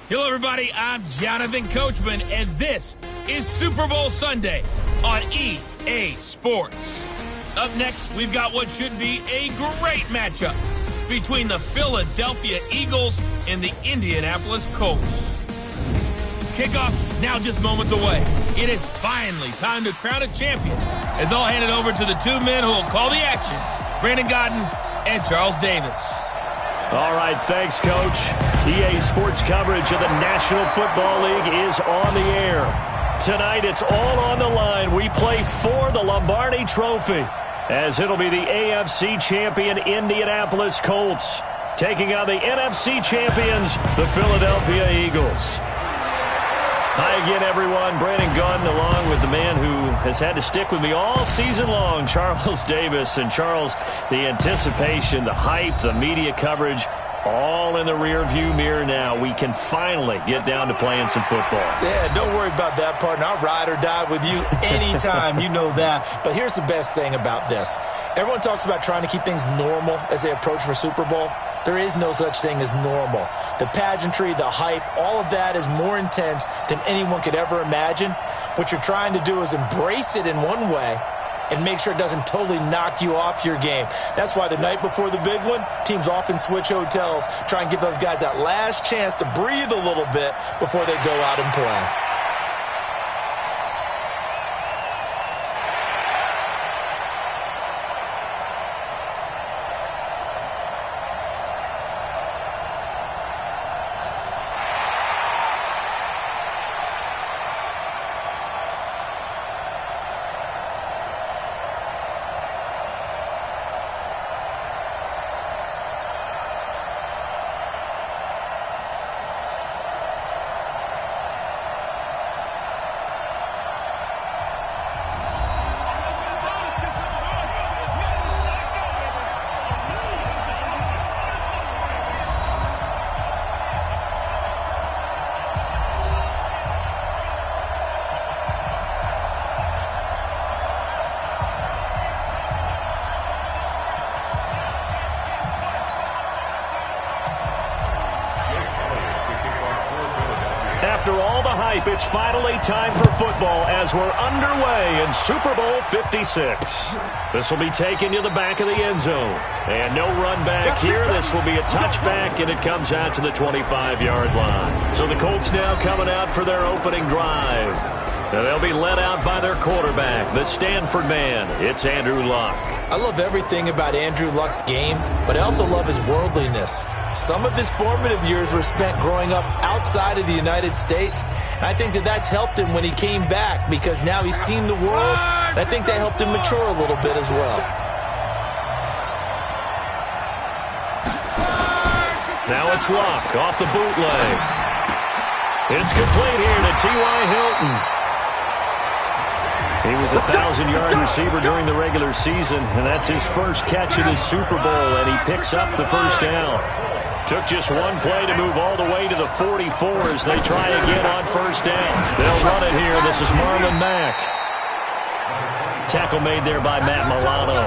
Hello, everybody. I'm Jonathan Coachman, and this is Super Bowl Sunday on EA Sports. Up next, we've got what should be a great matchup between the Philadelphia Eagles and the Indianapolis Colts. Kickoff now just moments away. It is finally time to crown a champion, as I'll hand it over to the two men who will call the action, Brandon Godden and Charles Davis. All right, thanks, Coach. EA Sports coverage of the National Football League is on the air. Tonight, it's all on the line. We play for the Lombardi Trophy, as it'll be the AFC champion Indianapolis Colts taking on the NFC champions, the Philadelphia Eagles. Hi again, everyone. Brandon Gunn, along with the man who has had to stick with me all season long, Charles Davis. And Charles, the anticipation, the hype, the media coverage, all in the rear-view mirror now. We can finally get down to playing some football. Yeah, don't worry about that, partner. I'll ride or die with you anytime. You know that. But here's the best thing about this. Everyone talks about trying to keep things normal as they approach for Super Bowl. There is no such thing as normal. The pageantry, the hype, all of that is more intense than anyone could ever imagine. What you're trying to do is embrace it in one way and make sure it doesn't totally knock you off your game. That's why the night before the big one, teams often switch hotels, try and give those guys that last chance to breathe a little bit before they go out and play. After all the hype, it's finally time for football as we're underway in Super Bowl 56. This will be taken to the back of the end zone. And no run back here. This will be a touchback, and it comes out to the 25-yard line. So the Colts now coming out for their opening drive. Now they'll be led out by their quarterback, the Stanford man. It's Andrew Luck. I love everything about Andrew Luck's game, but I also love his worldliness. Some of his formative years were spent growing up outside of the United States. And I think that that's helped him when he came back because now he's seen the world. And I think that helped him mature a little bit as well. Now it's Luck off the bootleg. It's complete here to T.Y. Hilton. He was a 1,000-yard receiver during the regular season, and that's his first catch of the Super Bowl, and he picks up the first down. Took just one play to move all the way to the 44 as they try again on first down. They'll run it here. This is Marlon Mack. Tackle made there by Matt Milano.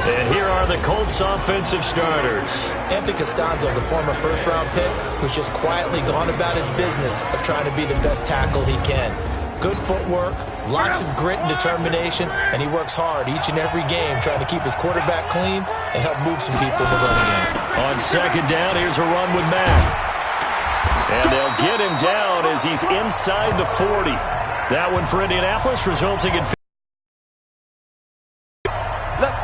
And here are the Colts offensive starters. Anthony Costanzo is a former first-round pick who's just quietly gone about his business of trying to be the best tackle he can. Good footwork, lots of grit and determination, and he works hard each and every game trying to keep his quarterback clean and help move some people in the running game. On second down, here's a run with Mack. And they'll get him down as he's inside the 40. That one for Indianapolis, resulting in...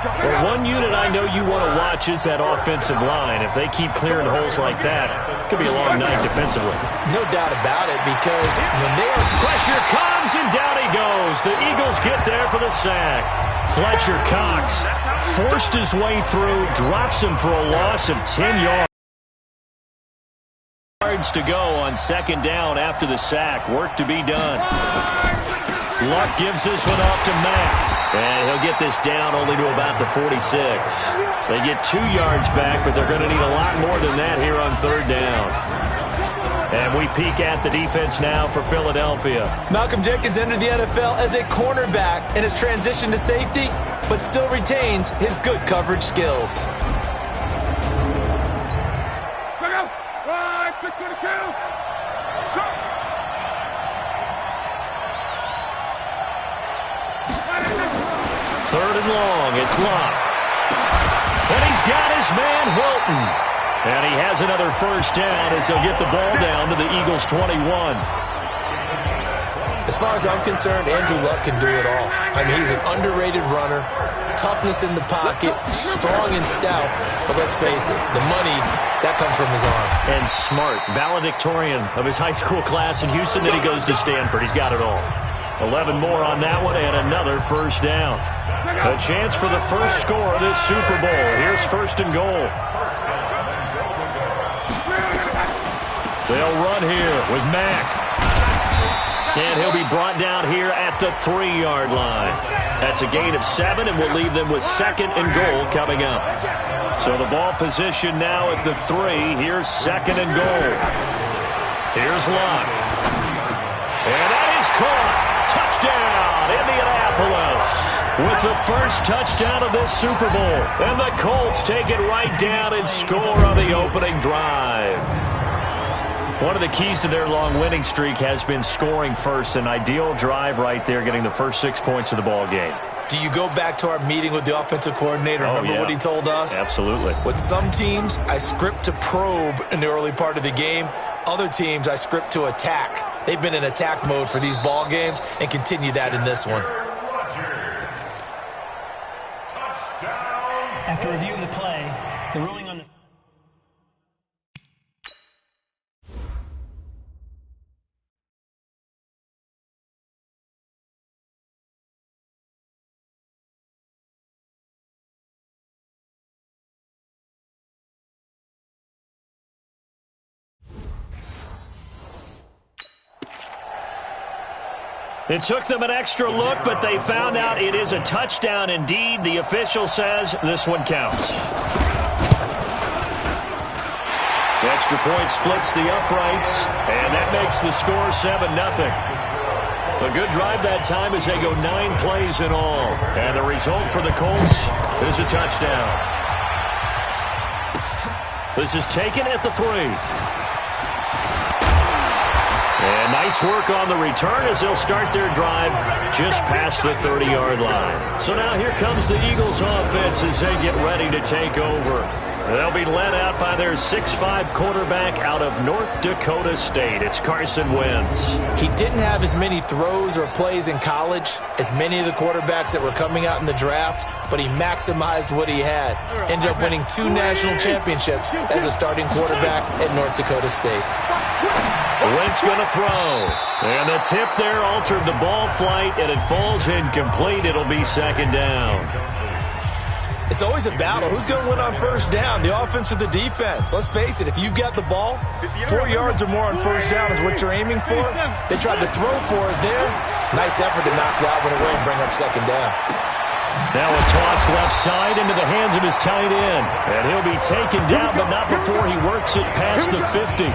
Well, one unit I know you want to watch is that offensive line. If they keep clearing holes like that, it could be a long night defensively. No doubt about it, because when they are... Pressure comes, and down he goes. The Eagles get there for the sack. Fletcher Cox forced his way through, drops him for a loss of 10 yards. To go on second down after the sack. Work to be done. Luck gives this one off to Mack. And he'll get this down only to about the 46. They get 2 yards back, but they're going to need a lot more than that here on third down. And we peek at the defense now for Philadelphia. Malcolm Jenkins entered the NFL as a cornerback and has transitioned to safety, but still retains his good coverage skills. Third and long, it's Locke. And he's got his man, Hilton. And he has another first down as they'll get the ball down to the Eagles' 21. As far as I'm concerned, Andrew Luck can do it all. I mean, he's an underrated runner, toughness in the pocket, strong and stout. But let's face it, the money, that comes from his arm. And smart, valedictorian of his high school class in Houston. Then he goes to Stanford. He's got it all. 11 more on that one and another first down. A chance for the first score of this Super Bowl. Here's first and goal. They'll run here with Mack. And he'll be brought down here at the 3-yard line. That's a gain of 7, and we'll leave them with second and goal coming up. So the ball position now at the 3. Here's second and goal. Here's Locke. And that is caught. Touchdown, Indianapolis. With the first touchdown of this Super Bowl. And the Colts take it right down and score on the opening drive. One of the keys to their long winning streak has been scoring first. An ideal drive right there, getting the first 6 points of the ball game. Do you go back to our meeting with the offensive coordinator? Remember what he told us? Absolutely. With some teams, I script to probe in the early part of the game. Other teams, I script to attack. They've been in attack mode for these ball games and continue that in this one. After reviewing the play, the ruling on the... It took them an extra look, but they found out it is a touchdown indeed. The official says this one counts. The extra point splits the uprights, and that makes the score 7-0. A good drive that time as they go 9 plays in all. And the result for the Colts is a touchdown. This is taken at the 3. And nice work on the return as they'll start their drive just past the 30-yard line. So now here comes the Eagles offense as they get ready to take over. They'll be led out by their 6'5" quarterback out of North Dakota State. It's Carson Wentz. He didn't have as many throws or plays in college as many of the quarterbacks that were coming out in the draft, but he maximized what he had. Ended up winning 2 national championships as a starting quarterback at North Dakota State. Wentz going to throw. And the tip there altered the ball flight, and it falls incomplete. It'll be second down. It's always a battle. Who's going to win on first down, the offense or the defense? Let's face it, if you've got the ball, 4 yards or more on first down is what you're aiming for. They tried to throw for it there. Nice effort to knock that one away and bring up second down. Now a toss left side into the hands of his tight end. And he'll be taken down, but not before he works it past the 50.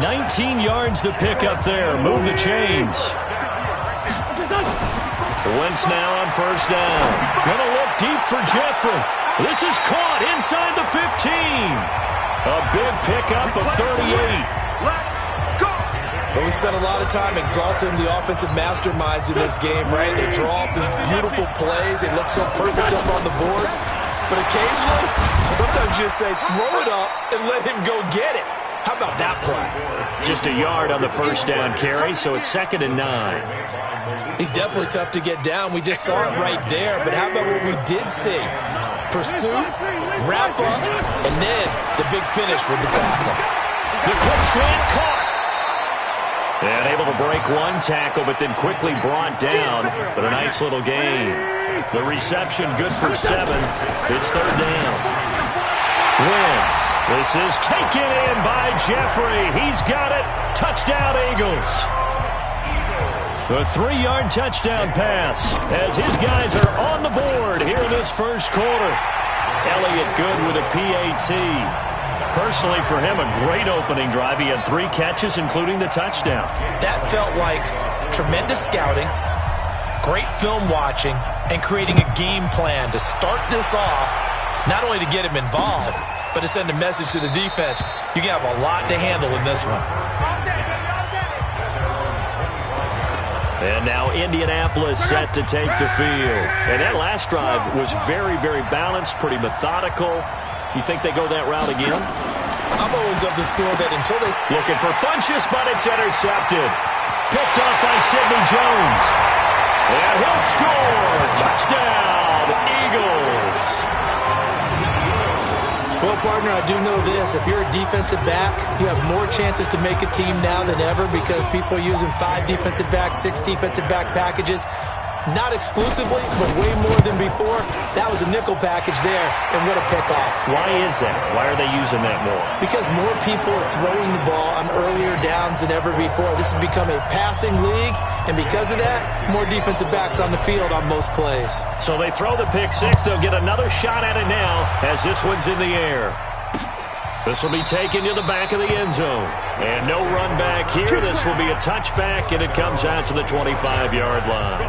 19 yards to pick up there. Move the chains. Wentz now on first down. Gonna look deep for Jeffrey. This is caught inside the 15. A big pickup of 38. But we spent a lot of time exalting the offensive masterminds in this game, right? They draw up these beautiful plays. They look so perfect up on the board. But occasionally, sometimes you just say, throw it up and let him go get it. How about that play? Just a yard on the first down carry, so it's 2nd and 9. He's definitely tough to get down. We just saw it right there. But how about what we did see? Pursuit, wrap up, and then the big finish with the tackle. The quick slant caught. And able to break one tackle, but then quickly brought down. But a nice little gain. The reception good for 7. It's 3rd down. Wentz. This is taken in by Jeffrey. He's got it. Touchdown, Eagles. The 3-yard touchdown pass as his guys are on the board here in this first quarter. Elliott good with a PAT. Personally, for him, a great opening drive. He had 3 catches, including the touchdown. That felt like tremendous scouting, great film watching, and creating a game plan to start this off, not only to get him involved, but to send a message to the defense, you can have a lot to handle in this one. And now Indianapolis set to take the field. And that last drive was very, very balanced, pretty methodical. You think they go that route again? I'm always of the school that until they... Looking for Funchess, but it's intercepted. Picked off by Sidney Jones. And he'll score. Touchdown, Eagles. Well, partner, I do know this. If you're a defensive back, you have more chances to make a team now than ever because people are using 5 defensive backs, 6 defensive back packages. Not exclusively, but way more than before. That was a nickel package there, and what a pickoff. Why is that? Why are they using that more? Because more people are throwing the ball on earlier downs than ever before. This has become a passing league, and because of that, more defensive backs on the field on most plays. So they throw the pick six. They'll get another shot at it now as this one's in the air. This will be taken to the back of the end zone. And no run back here. This will be a touchback, and it comes out to the 25-yard line.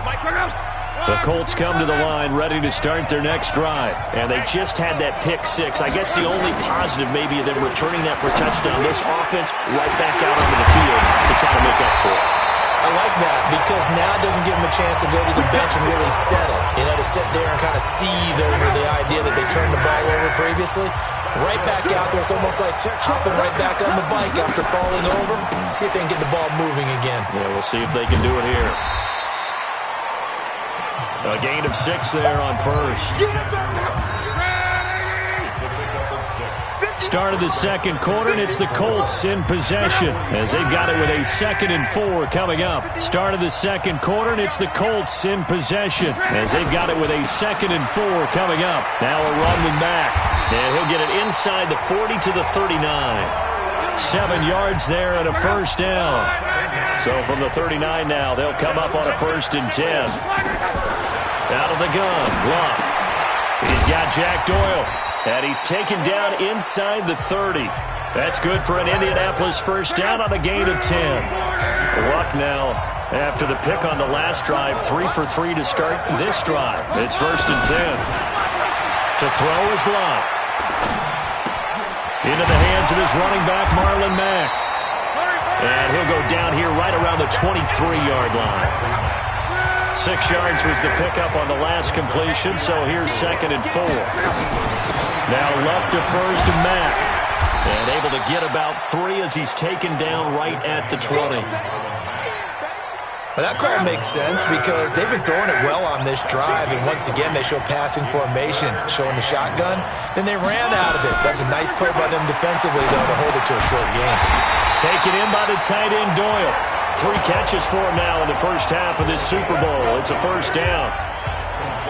The Colts come to the line ready to start their next drive. And they just had that pick six. I guess the only positive maybe of them returning that for a touchdown. This offense right back out onto the field to try to make up for it. I like that because now it doesn't give them a chance to go to the bench and really settle. You know, to sit there and kind of seethe over the idea that they turned the ball over previously. Right back out there. It's almost like hopping right back on the bike after falling over. See if they can get the ball moving again. Yeah, we'll see if they can do it here. A gain of 6 there on first. Start of the second quarter, and it's the Colts in possession as they've got it with a 2nd and 4 coming up. Start of the second quarter, and it's the Colts in possession as they've got it with a 2nd and 4 coming up. Now a run with Mack, and he'll get it inside the 40 to the 39. 7 yards there and a first down. So from the 39 now, they'll come up on a 1st and 10. Out of the gun, Luck. He's got Jack Doyle. And he's taken down inside the 30. That's good for an Indianapolis first down on a gain of 10. Luck now, after the pick on the last drive, 3 for 3 to start this drive. It's 1st and 10. To throw is Luck. Into the hands of his running back, Marlon Mack. And he'll go down here right around the 23-yard line. 6 yards was the pickup on the last completion, so here's 2nd and 4. Now Luck defers to Mack. And able to get about 3 as he's taken down right at the 20. Well, that call makes sense because they've been throwing it well on this drive, and once again they show passing formation, showing the shotgun. Then they ran out of it. That's a nice play by them defensively, though, to hold it to a short game. Taken in by the tight end, Doyle. 3 catches for him now in the first half of this Super Bowl. It's a first down.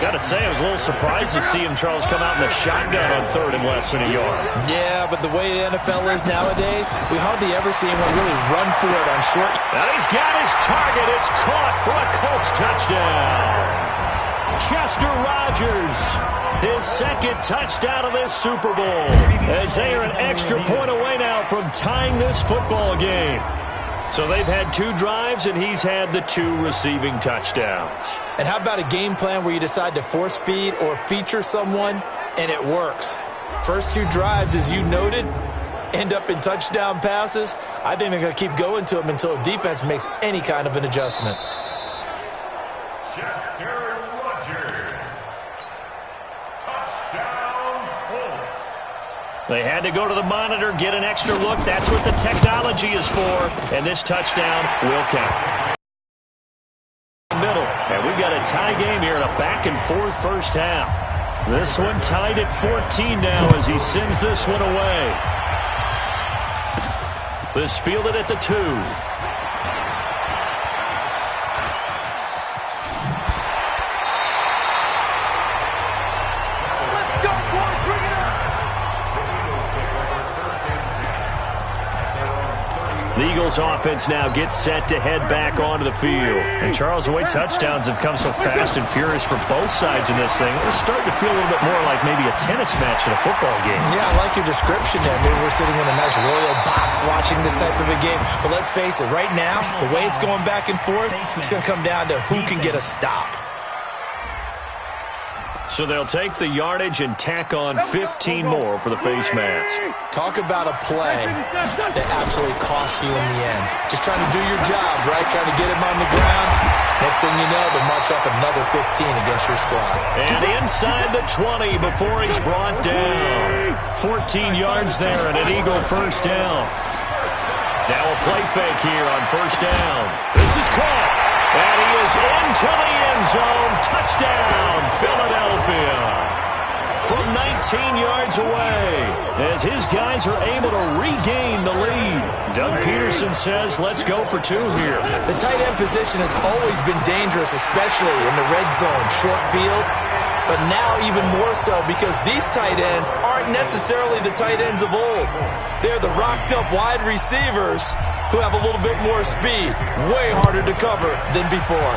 Got to say, I was a little surprised to see him, Charles, come out in a shotgun on 3rd and less than a yard. Yeah, but the way the NFL is nowadays, we hardly ever see anyone really run for it on short. And he's got his target. It's caught for a Colts touchdown. Chester Rogers, his 2nd touchdown of this Super Bowl. As they are an extra point away now from tying this football game. So they've had 2 drives, and he's had the 2 receiving touchdowns. And how about a game plan where you decide to force feed or feature someone, and it works? First 2 drives, as you noted, end up in touchdown passes. I think they're going to keep going to them until defense makes any kind of an adjustment. Chester Rogers. Touchdown, Colts. They had to go to the monitor, get an extra look. That's what the technology is for. And this touchdown will count. Middle. And we've got a tie game here in a back-and-forth first half. This one tied at 14 now as he sends this one away. This fielded at the 2. The Eagles offense now gets set to head back onto the field. And Charles, the way touchdowns have come so fast and furious for both sides in this thing, it's starting to feel a little bit more like maybe a tennis match in a football game. Yeah, I like your description there. Maybe we're sitting in a nice royal box watching this type of a game. But let's face it, right now, the way it's going back and forth, it's going to come down to who can get a stop. So they'll take the yardage and tack on 15 more for the face mask. Talk about a play that absolutely costs you in the end. Just trying to do your job, right? Trying to get him on the ground. Next thing you know, they'll march up another 15 against your squad. And inside the 20 before he's brought down. 14 yards there and an Eagle first down. Now a play fake here on first down. This is caught. And he is into the end zone. Touchdown, Philadelphia. From 19 yards away, as his guys are able to regain the lead. Doug Peterson says, let's go for two here. The tight end position has always been dangerous, especially in the red zone, short field. But now even more so because these tight ends aren't necessarily the tight ends of old. They're the rocked-up wide receivers who have a little bit more speed, way harder to cover than before.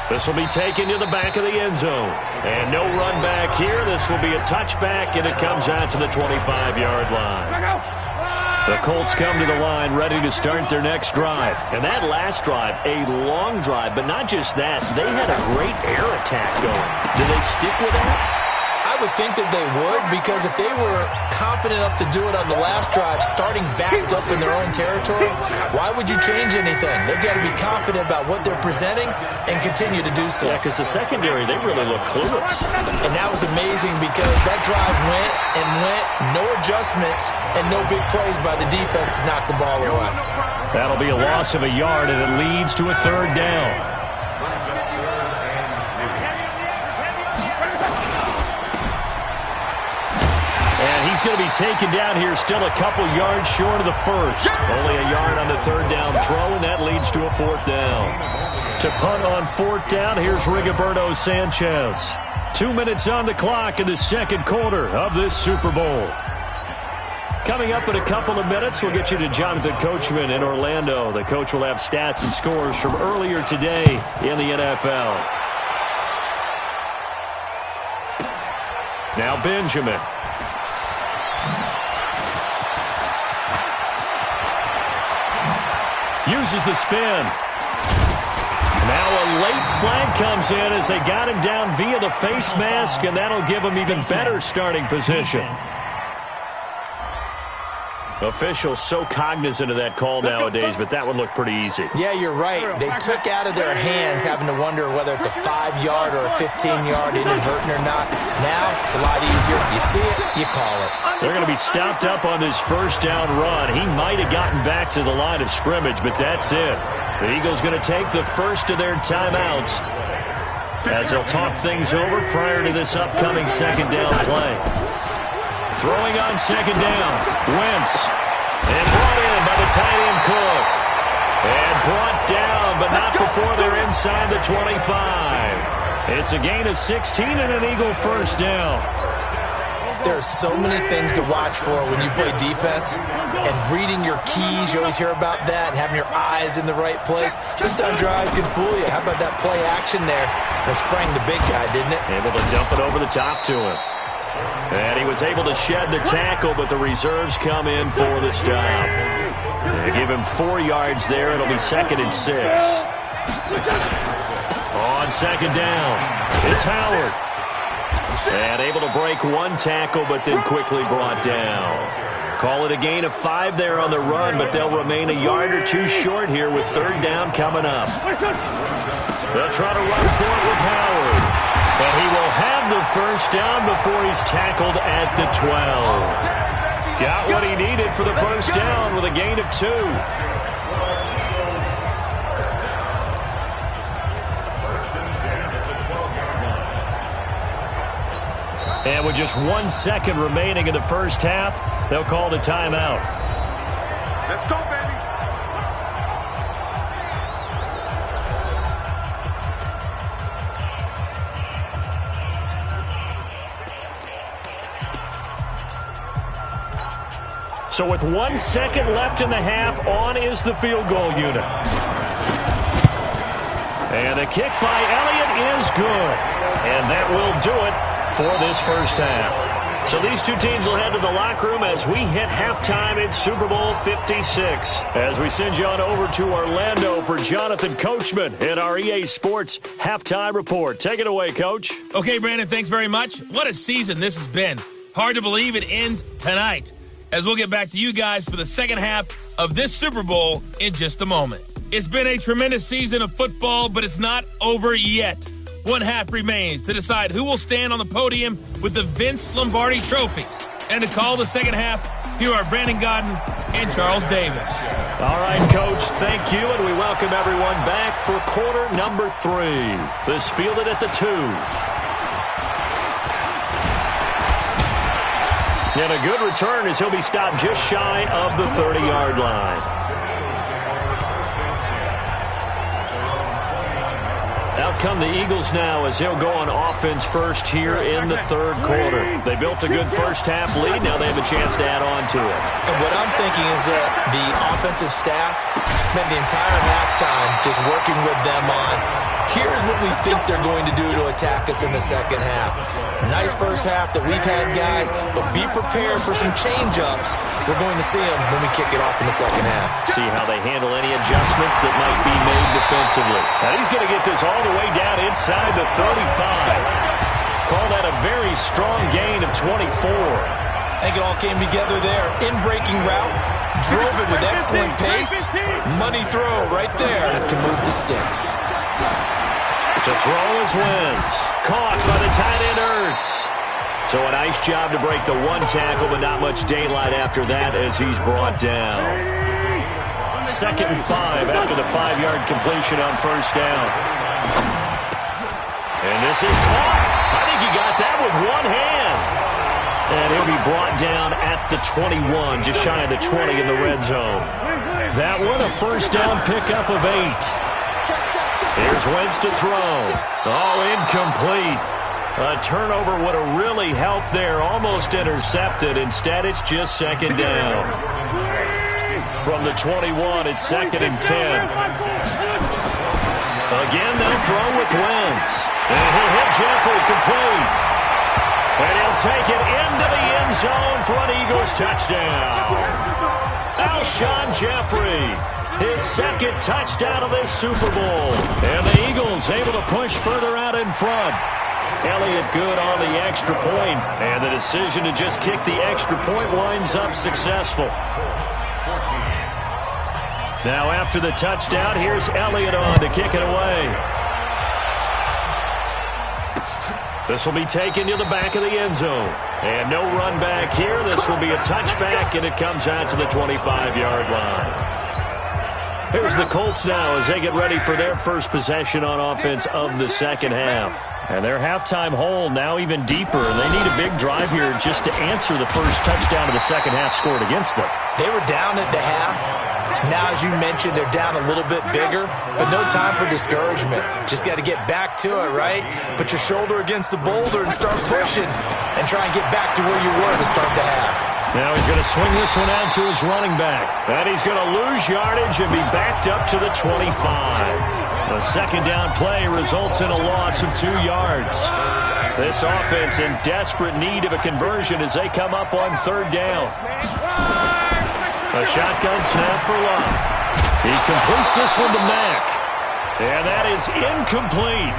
This will be taken to the back of the end zone. And no run back here. This will be a touchback, and it comes out to the 25-yard line. The Colts come to the line ready to start their next drive. And that last drive, a long drive, but not just that. They had a great air attack going. Do they stick with that? I would think that they would, because if they were confident enough to do it on the last drive, starting backed up in their own territory, why would you change anything? They've got to be confident about what they're presenting and continue to do so. Yeah, because the secondary, they really look clueless. And that was amazing because that drive went and went, no adjustments, and no big plays by the defense to knock the ball away. That'll be a loss of a yard, and it leads to a third down. He's going to be taken down here, still a couple yards short of the first. Only a yard on the third down throw, and that leads to a fourth down. To punt on fourth down, here's Rigoberto Sanchez. 2 minutes on the clock in the second quarter of this Super Bowl. Coming up in a couple of minutes, we'll get you to Jonathan Coachman in Orlando. The coach will have stats and scores from earlier today in the NFL. Now Benjamin. Uses the spin. Now a late flag comes in as they got him down via the face mask, and that'll give him even better starting position. Officials so cognizant of that call nowadays, but that one looked pretty easy. Yeah, you're right. They took out of their hands having to wonder whether it's a 5-yard or a 15-yard inadvertent or not. Now it's a lot easier. You see it, you call it. They're going to be stopped up on this first down run. He might have gotten back to the line of scrimmage, but that's it. The Eagles going to take the first of their timeouts as they'll talk things over prior to this upcoming second down play. Throwing on second down, Wentz. And brought in by the tight end Cook. And brought down, but not before they're inside the 25. It's a gain of 16 and an Eagle first down. There are so many things to watch for when you play defense. And reading your keys, you always hear about that, and having your eyes in the right place. Sometimes your eyes can fool you. How about that play action there? That sprang the big guy, didn't it? Able to dump it over the top to him. And he was able to shed the tackle, but the reserves come in for the stop. They give him 4 yards there. It'll be second and 6. On second down, it's Howard. And able to break one tackle, but then quickly brought down. Call it a gain of 5 there on the run, but they'll remain a yard or two short here with third down coming up. They'll try to run for it with Howard. But he will have the first down before he's tackled at the 12. Got what he needed for the first down with a gain of 2. And with just 1 second remaining in the first half, they'll call the timeout. Let's go, baby. So with 1 second left in the half, on is the field goal unit. And the kick by Elliott is good. And that will do it for this first half. So these two teams will head to the locker room as we hit halftime in Super Bowl 56. As we send you on over to Orlando for Jonathan Coachman in our EA Sports Halftime Report. Take it away, Coach. Okay, Brandon, thanks very much. What a season this has been. Hard to believe it ends tonight, as we'll get back to you guys for the second half of this Super Bowl in just a moment. It's been a tremendous season of football, but it's not over yet. One half remains to decide who will stand on the podium with the Vince Lombardi Trophy. And to call the second half, here are Brandon Godden and Charles Davis. All right, Coach, thank you, and we welcome everyone back for quarter number 3. This fielded at the 2. And a good return as he'll be stopped just shy of the 30-yard line. Out come the Eagles now as they'll go on offense first here in the third quarter. They built a good first half lead. Now they have a chance to add on to it. And what I'm thinking is that the offensive staff spent the entire halftime just working with them on, here's what we think they're going to do to attack us in the second half. Nice first half that we've had, guys, but be prepared for some change-ups. We're going to see them when we kick it off in the second half. See how they handle any adjustments that might be made defensively. Now he's going to get this all the way down inside the 35. Call that a very strong gain of 24. I think it all came together there. In-breaking route, drove it with excellent pace. Money throw right there to move the sticks. To throw is Wentz. Caught by the tight end Ertz. So a nice job to break the one tackle, but not much daylight after that as he's brought down. 2nd and 5 after the 5-yard completion on first down. And this is caught. I think he got that with one hand. And he'll be brought down at the 21, just shy of the 20 in the red zone. That one a first down pickup of 8. Here's Wentz to throw. Oh, incomplete. A turnover would have really helped there. Almost intercepted. Instead, it's just second down. From the 21, it's 2nd and 10. Again, they'll throw with Wentz. And he'll hit Jeffrey complete. And he'll take it into the end zone for an Eagles touchdown. Alshon Jeffrey. His 2nd touchdown of this Super Bowl. And the Eagles able to push further out in front. Elliott good on the extra point. And the decision to just kick the extra point winds up successful. Now after the touchdown, here's Elliott on to kick it away. This will be taken to the back of the end zone. And no run back here. This will be a touchback, and it comes out to the 25-yard line. Here's the Colts now as they get ready for their first possession on offense of the second half. And their halftime hole now even deeper, and they need a big drive here just to answer the first touchdown of the second half scored against them. They were down at the half. Now, as you mentioned, they're down a little bit bigger, but no time for discouragement. Just got to get back to it, right? Put your shoulder against the boulder and start pushing and try and get back to where you were to start the half. Now he's going to swing this one out to his running back. And he's going to lose yardage and be backed up to the 25. The second down play results in a loss of 2 yards. This offense in desperate need of a conversion as they come up on third down. A shotgun snap for Love. He completes this one to Mack. And that is incomplete.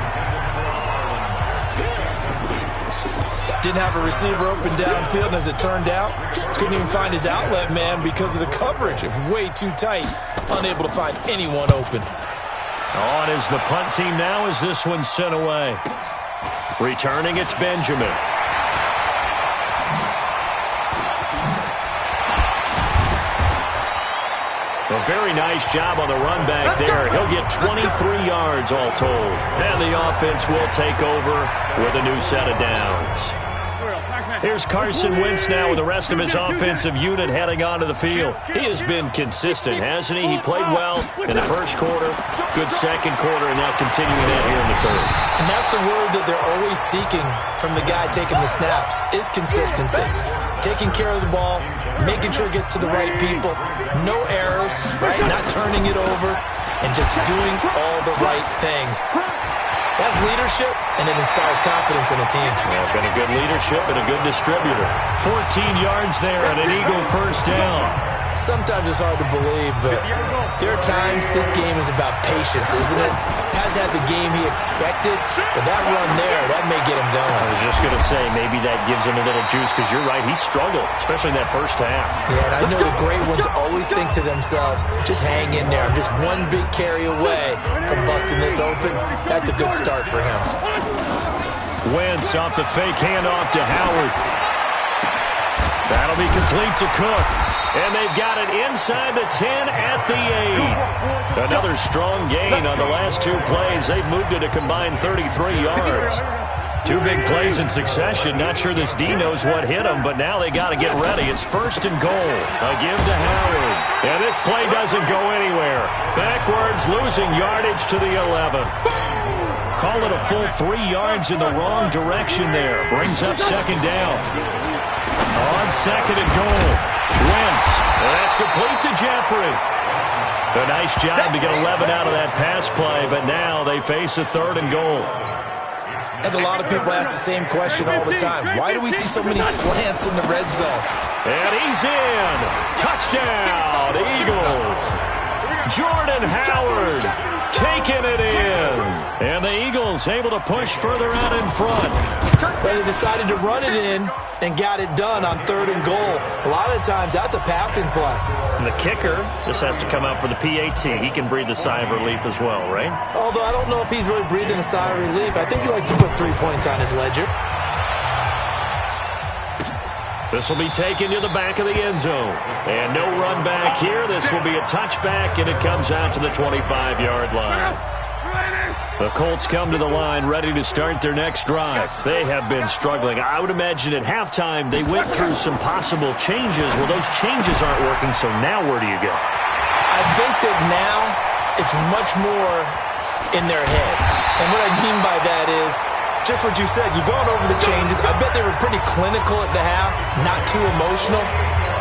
Didn't have a receiver open downfield, and as it turned out, couldn't even find his outlet man because of the coverage. It was way too tight. Unable to find anyone open. On is the punt team now as this one's sent away. Returning, it's Benjamin. A very nice job on the run back there. He'll get 23 yards all told. And the offense will take over with a new set of downs. Here's Carson Wentz now with the rest of his offensive unit heading onto the field. He has been consistent, hasn't he? He played well in the first quarter, good second quarter, and now continuing that here in the third. And that's the word that they're always seeking from the guy taking the snaps, is consistency. Taking care of the ball, making sure it gets to the right people, no errors, right? Not turning it over, and just doing all the right things. That's leadership, and it inspires confidence in a team. Yeah, been a good leadership and a good distributor. 14 yards there and an Eagle first down. Sometimes it's hard to believe, but there are times this game is about patience, isn't it? Has had the game he expected, but that run there, that may get him going. I was just going to say, maybe that gives him a little juice, because you're right, he struggled, especially in that first half. Yeah, and I know the great ones always think to themselves, just hang in there. I'm just one big carry away from busting this open. That's a good start for him. Wentz off the fake handoff to Howard. That'll be complete to Cook. And they've got it inside the 10 at the 8. Another strong gain on the last two plays. They've moved it a combined 33 yards. Two big plays in succession. Not sure this D knows what hit him, but now they got to get ready. It's first and goal. A give to Howard. And this play doesn't go anywhere. Backwards, losing yardage to the 11. Call it a full 3 yards in the wrong direction there. Brings up second down. On second and goal. Wentz, and that's complete to Jeffrey. A nice job to get 11 out of that pass play, but now they face a third and goal. And a lot of people ask the same question all the time. Why do we see so many slants in the red zone? And he's in. Touchdown, Eagles. Jordan Howard taking it in. And the Eagles able to push further out in front. But they decided to run it in and got it done on third and goal. A lot of times, that's a passing play. And the kicker just has to come out for the PAT. He can breathe a sigh of relief as well, right? Although I don't know if he's really breathing a sigh of relief. I think he likes to put 3 points on his ledger. This will be taken to the back of the end zone. And no run back here. This will be a touchback, and it comes out to the 25-yard line. The Colts come to the line ready to start their next drive. They have been struggling. I would imagine at halftime they went through some possible changes. Well, those changes aren't working, so now where do you go? I think that now it's much more in their head. And what I mean by that is just what you said. You've gone over the changes. I bet they were pretty clinical at the half, not too emotional.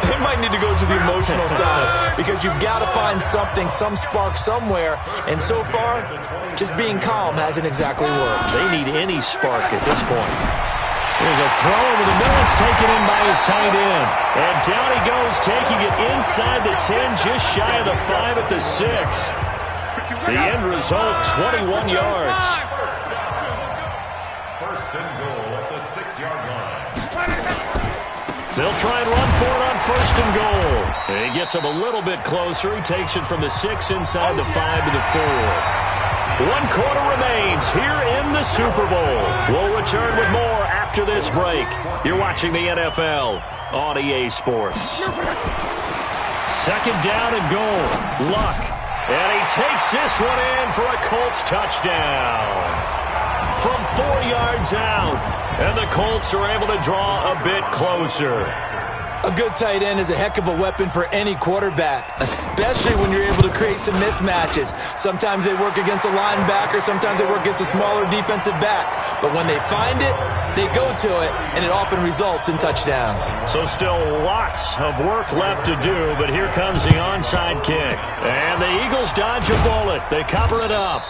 They might need to go to the emotional side because you've got to find something, some spark somewhere. And so far, just being calm hasn't exactly worked. They need any spark at this point. There's a throw over the middle. It's taken in by his tight end. And down he goes, taking it inside the 10, just shy of the 5 at the 6. The end result, 21 yards. First and goal at the 6-yard line. They'll try and run for it on first and goal. And he gets him a little bit closer. He takes it from the 6 inside the 5 to the 4. 1 quarter remains here in the Super Bowl. We'll return with more after this break. You're watching the NFL on EA Sports. Second down and goal. Luck. And he takes this one in for a Colts touchdown. From 4 yards out. And the Colts are able to draw a bit closer. A good tight end is a heck of a weapon for any quarterback, especially when you're able to create some mismatches. Sometimes they work against a linebacker, sometimes they work against a smaller defensive back. But when they find it, they go to it, and it often results in touchdowns. So still lots of work left to do, but here comes the onside kick. And the Eagles dodge a bullet. They cover it up.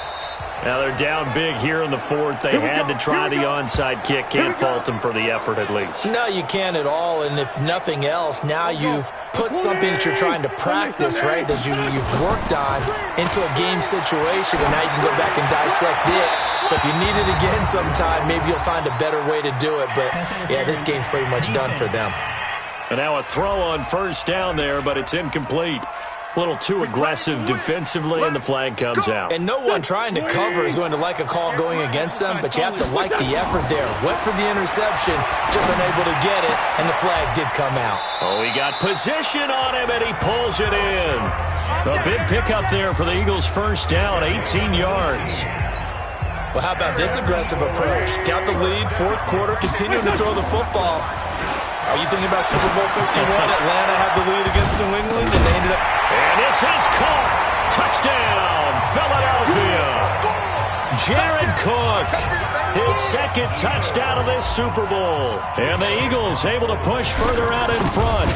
Now they're down big here in the fourth. They had to try the onside kick. Can't fault them for the effort at least. No, you can't at all. And if nothing else, now you've put something that you're trying to practice, right, that you've worked on into a game situation, and now you can go back and dissect it. So if you need it again sometime, maybe you'll find a better way to do it. But, yeah, this game's pretty much done for them. And now a throw on first down there, but it's incomplete. A little too aggressive defensively, and the flag comes out. And no one trying to cover is going to like a call going against them, but you have to like the effort there. Went for the interception, just unable to get it, and the flag did come out. Oh, he got position on him, and he pulls it in. A big pickup there for the Eagles' first down, 18 yards. Well, how about this aggressive approach? Got the lead, fourth quarter, continuing to throw the football. Are you thinking about Super Bowl 51? Atlanta had the lead against New England, and they ended up... And this is caught. Touchdown, Philadelphia. Jared Cook, his second touchdown of this Super Bowl. And the Eagles able to push further out in front.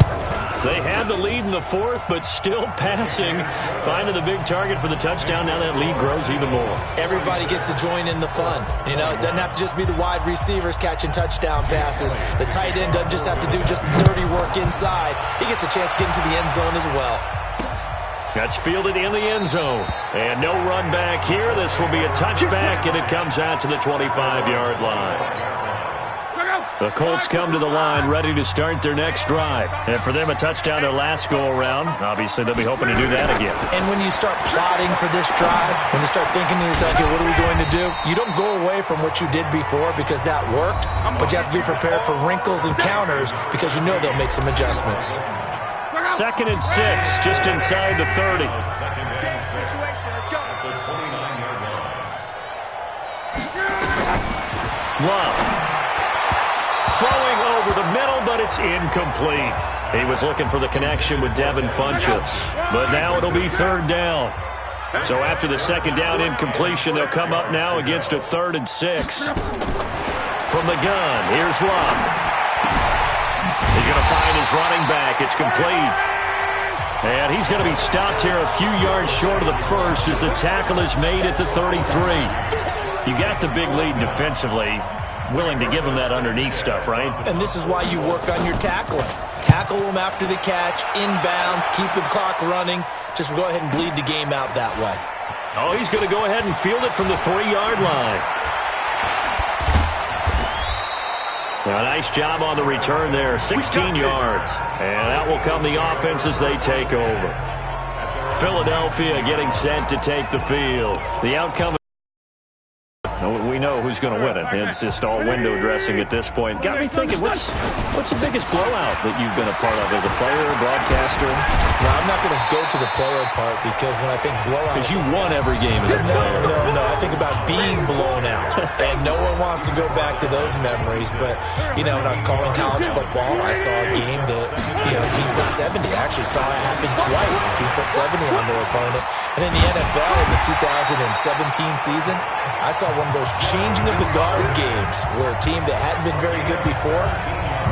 They had the lead in the fourth, but still passing, finding the big target for the touchdown. Now that lead grows even more. Everybody gets to join in the fun. You know, it doesn't have to just be the wide receivers catching touchdown passes. The tight end doesn't just have to do just the dirty work inside. He gets a chance to get into the end zone as well. That's fielded in the end zone. And no run back here. This will be a touchback, and it comes out to the 25-yard line. The Colts come to the line ready to start their next drive. And for them, a touchdown their last go-around. Obviously, they'll be hoping to do that again. And when you start plotting for this drive, when you start thinking to yourself, okay, what are we going to do? You don't go away from what you did before because that worked, but you have to be prepared for wrinkles and counters because you know they'll make some adjustments. 2nd and 6, just inside the 30. Love. Throwing over the middle, but it's incomplete. He was looking for the connection with Devin Funchess, but now it'll be 3rd down. So after the 2nd down incompletion, they'll come up now against a 3rd and 6. From the gun, here's Love. He's going to find his running back. It's complete. And he's going to be stopped here a few yards short of the first as the tackle is made at the 33. You got the big lead defensively. Willing to give him that underneath stuff, right? And this is why you work on your tackling. Tackle them after the catch, inbounds, keep the clock running. Just go ahead and bleed the game out that way. Oh, he's going to go ahead and field it from the 3-yard line. Now, a nice job on the return there, 16 yards. And that will come the offense as they take over. Philadelphia getting set to take the field. The outcome, we know who's going to win it. It's just all window dressing at this point. Got me thinking, what's the biggest blowout that you've been a part of as a player, broadcaster? No, I'm not going to go to the player part because when I think blowout... Because you won every game as a player. No. I think about being blown out. And no one wants to go back to those memories. But, you know, when I was calling college football, I saw a game that, you know, a team put 70. I actually saw it happen twice. A team put 70 on their opponent. And in the NFL in the 2017 season, I saw one of those changing of the guard games where a team that hadn't been very good before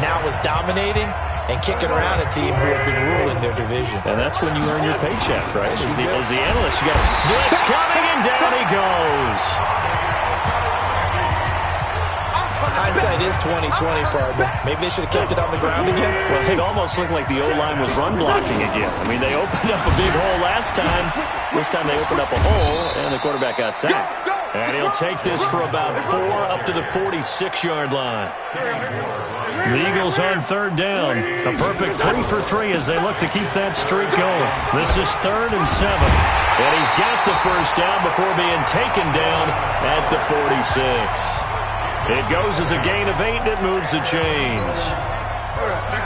now was dominating and kicking around a team who had been ruling their division. And that's when you earn your paycheck, right? As the analyst, you got a blitz coming, and down he goes. Hindsight is 20/20, partner. Maybe they should have kept it on the ground again. Well, it almost looked like the O-line was run blocking again. I mean, they opened up a big hole last time. This time they opened up a hole, and the quarterback got sacked. And he'll take this for about 4 up to the 46-yard line. The Eagles on 3rd down. A perfect 3 for 3 as they look to keep that streak going. This is 3rd and 7. And he's got the first down before being taken down at the 46. It goes as a gain of 8, and it moves the chains.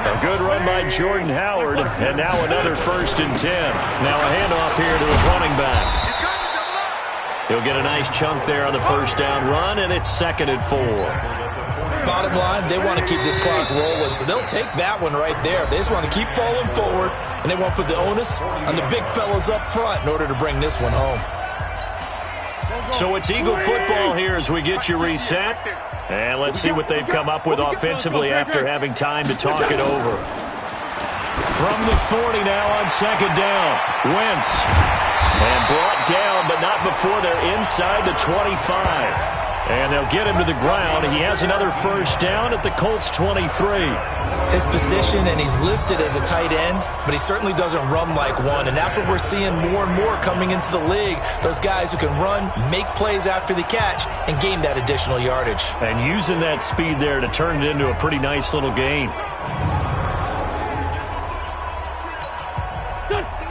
A good run by Jordan Howard, and now another 1st and 10. Now a handoff here to his running back. He'll get a nice chunk there on the 1st down run, and it's 2nd and 4. Bottom line, they want to keep this clock rolling, so they'll take that one right there. They just want to keep falling forward, and they won't put the onus on the big fellas up front in order to bring this one home. So it's Eagle football here as we get you reset. And let's see what they've come up with offensively after having time to talk it over. From the 40 now on 2nd down. Wentz. And brought down, but not before they're inside the 25. And they'll get him to the ground. He has another 1st down at the Colts 23. His position, and he's listed as a tight end, but he certainly doesn't run like one. And that's what we're seeing more and more coming into the league. Those guys who can run, make plays after the catch, and gain that additional yardage. And using that speed there to turn it into a pretty nice little gain.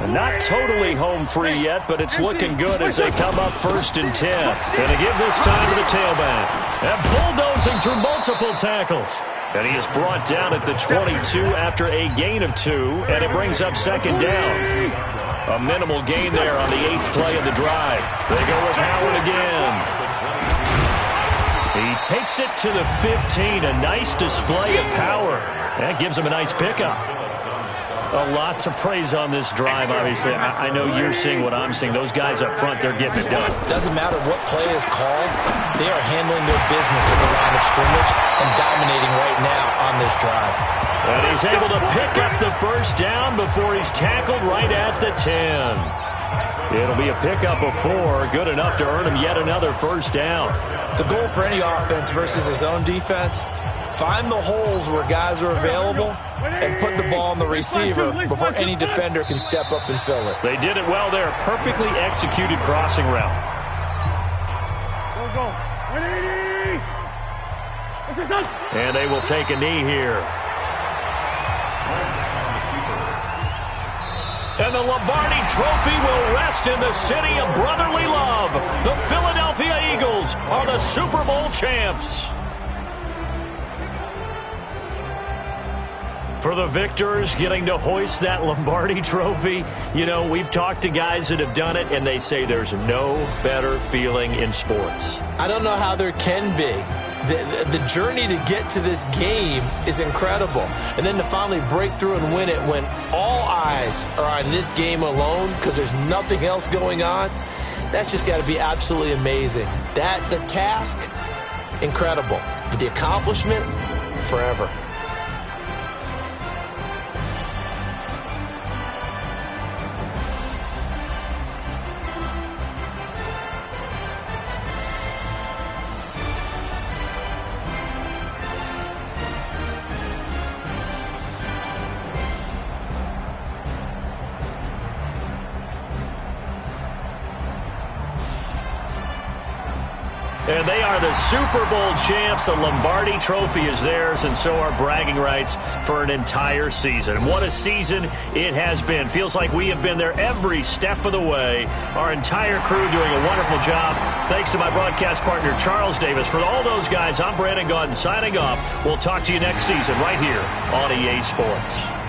Not totally home free yet, but it's looking good as they come up 1st and 10. Gonna give this time to the tailback. And bulldozing through multiple tackles. And he is brought down at the 22 after a gain of 2, and it brings up 2nd down. A minimal gain there on the 8th play of the drive. They go with Howard again. He takes it to the 15. A nice display of power. That gives him a nice pickup. A lot to praise on this drive, obviously. I know you're seeing what I'm seeing. Those guys up front, they're getting it done. Doesn't matter what play is called. They are handling their business at the line of scrimmage and dominating right now on this drive. And he's able to pick up the first down before he's tackled right at the 10. It'll be a pickup of 4, good enough to earn him yet another first down. The goal for any offense versus his own defense, find the holes where guys are available and put the ball on the receiver before any defender can step up and fill it. They did it well there. Perfectly executed crossing route. Go. And they will take a knee here. And the Lombardi Trophy will rest in the city of brotherly love. The Philadelphia Eagles are the Super Bowl champs. For the victors, getting to hoist that Lombardi Trophy, you know, we've talked to guys that have done it, and they say there's no better feeling in sports. I don't know how there can be. The journey to get to this game is incredible. And then to finally break through and win it when all eyes are on this game alone because there's nothing else going on, that's just got to be absolutely amazing. The task, incredible. But the accomplishment, forever. And they are the Super Bowl champs. The Lombardi Trophy is theirs, and so are bragging rights for an entire season. What a season it has been. Feels like we have been there every step of the way. Our entire crew doing a wonderful job. Thanks to my broadcast partner, Charles Davis. For all those guys, I'm Brandon Gaudin signing off. We'll talk to you next season right here on EA Sports.